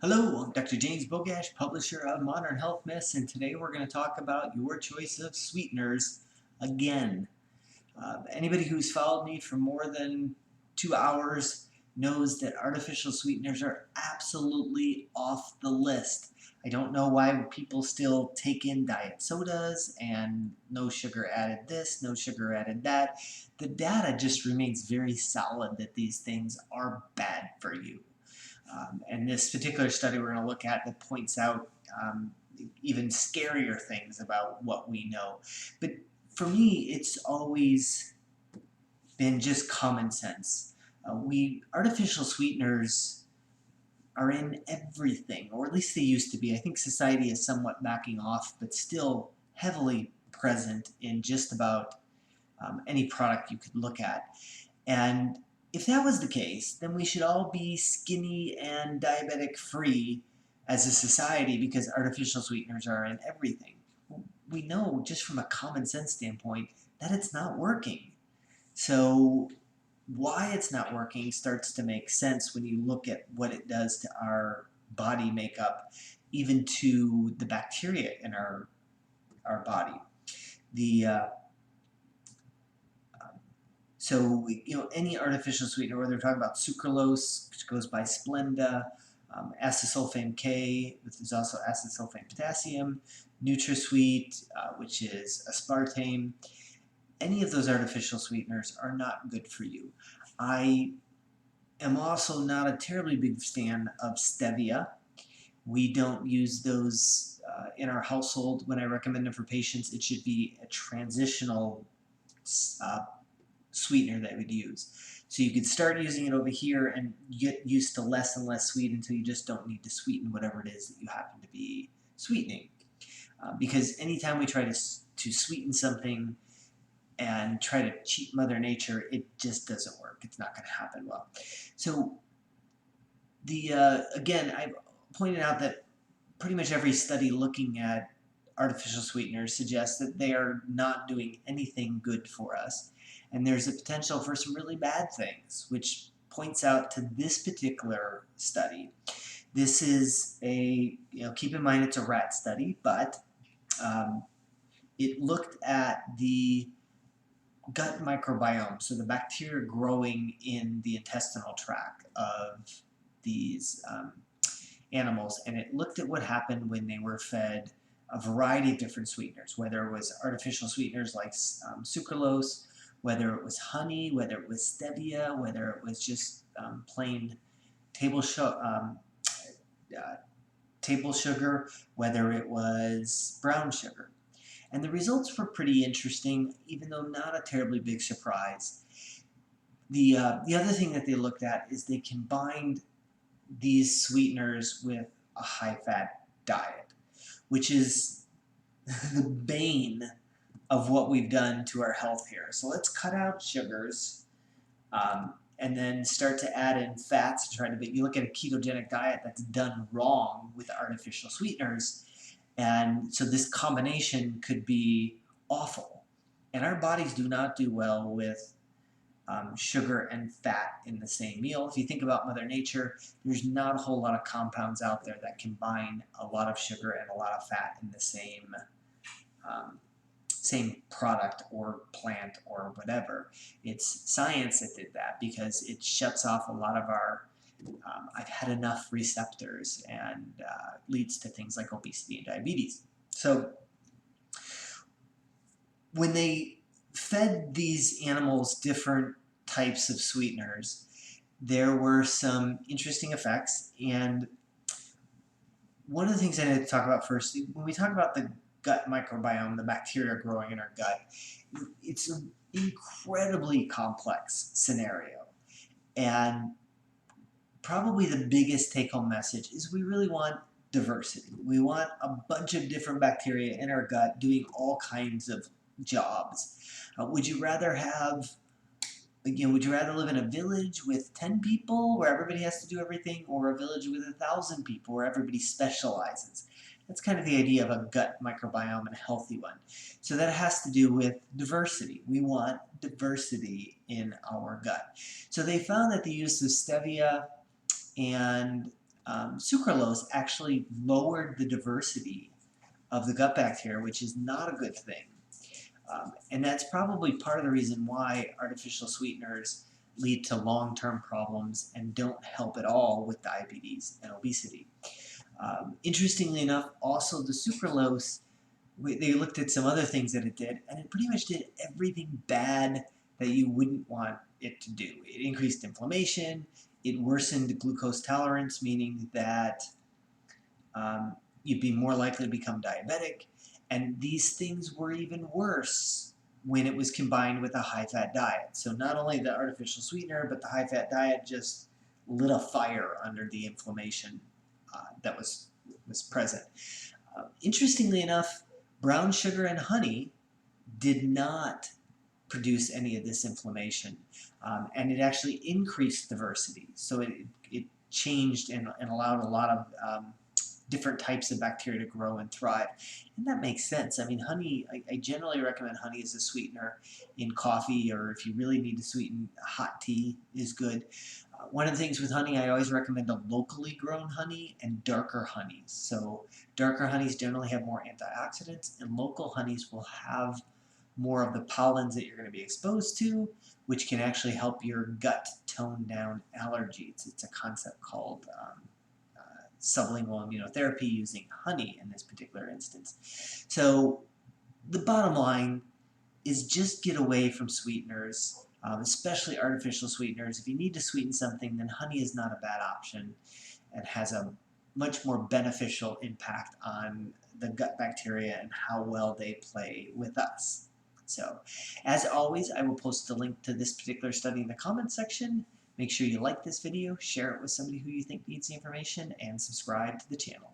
Hello, I'm Dr. James Bogash, publisher of Modern Health Myths, and today we're going to talk about your choice of sweeteners again. Anybody who's followed me for more than 2 hours knows that artificial sweeteners are absolutely off the list. I don't know why people still take in diet sodas and no sugar added this, no sugar added that. The data just remains very solid that these things are bad for you. And this particular study we're going to look at that points out even scarier things about what we know. But for me, it's always been just common sense. Artificial sweeteners are in everything, or at least they used to be. I think society is somewhat backing off, but still heavily present in just about any product you could look at. And if that was the case, then we should all be skinny and diabetic free as a society because artificial sweeteners are in everything. We know just from a common sense standpoint that it's not working. So why it's not working starts to make sense when you look at what it does to our body makeup, even to the bacteria in our body. So, any artificial sweetener, whether we're talking about sucralose, which goes by Splenda, acesulfame K, which is also acesulfame potassium, NutraSweet, which is aspartame, any of those artificial sweeteners are not good for you. I am also not a terribly big fan of stevia. We don't use those in our household. When I recommend them for patients, it should be a transitional sweetener that we'd use. So you could start using it over here and get used to less and less sweet until you just don't need to sweeten whatever it is that you happen to be sweetening. Because anytime we try to sweeten something and try to cheat Mother Nature, it just doesn't work. It's not going to happen well. So again, I've pointed out that pretty much every study looking at artificial sweeteners suggests that they are not doing anything good for us. And there's a potential for some really bad things, which points out to this particular study. This is keep in mind it's a rat study, but it looked at the gut microbiome, so the bacteria growing in the intestinal tract of these animals, and it looked at what happened when they were fed a variety of different sweeteners, whether it was artificial sweeteners like sucralose, whether it was honey, whether it was stevia, whether it was just plain table sugar, whether it was brown sugar. And the results were pretty interesting, even though not a terribly big surprise. The other thing that they looked at is they combined these sweeteners with a high-fat diet, which is the bane of what we've done to our health here. So let's cut out sugars and then start to add in fats. You look at a ketogenic diet that's done wrong with artificial sweeteners, and so this combination could be awful. And our bodies do not do well with sugar and fat in the same meal. If you think about Mother Nature, there's not a whole lot of compounds out there that combine a lot of sugar and a lot of fat in the same product or plant or whatever. It's science that did that because it shuts off a lot of our I've had enough receptors and leads to things like obesity and diabetes. So when they fed these animals different types of sweeteners, there were some interesting effects. And one of the things I need to talk about first, when we talk about the gut microbiome, the bacteria growing in our gut, it's an incredibly complex scenario. And probably the biggest take-home message is we really want diversity. We want a bunch of different bacteria in our gut doing all kinds of jobs. Would you rather live in a village with 10 people where everybody has to do everything, or a village with 1,000 people where everybody specializes? That's kind of the idea of a gut microbiome, and a healthy one. So that has to do with diversity. We want diversity in our gut. So they found that the use of stevia and Sucralose actually lowered the diversity of the gut bacteria, which is not a good thing. And that's probably part of the reason why artificial sweeteners lead to long-term problems and don't help at all with diabetes and obesity. Interestingly enough, also the sucralose, they looked at some other things that it did, and it pretty much did everything bad that you wouldn't want it to do. It increased inflammation, it worsened glucose tolerance, meaning that you'd be more likely to become diabetic, and these things were even worse when it was combined with a high-fat diet. So not only the artificial sweetener, but the high-fat diet just lit a fire under the inflammation that was present. Interestingly enough, brown sugar and honey did not produce any of this inflammation, and it actually increased diversity. So it changed and allowed a lot of different types of bacteria to grow and thrive. And that makes sense. I mean, honey, I generally recommend honey as a sweetener in coffee, or if you really need to sweeten, hot tea is good. One of the things with honey, I always recommend a locally grown honey and darker honeys. So darker honeys generally have more antioxidants, and local honeys will have more of the pollens that you're going to be exposed to, which can actually help your gut tone down allergies. It's a concept called sublingual immunotherapy using honey in this particular instance. So the bottom line is just get away from sweeteners, especially artificial sweeteners. If you need to sweeten something, then honey is not a bad option and has a much more beneficial impact on the gut bacteria and how well they play with us. So, as always, I will post a link to this particular study in the comments section. Make sure you like this video, share it with somebody who you think needs the information, and subscribe to the channel.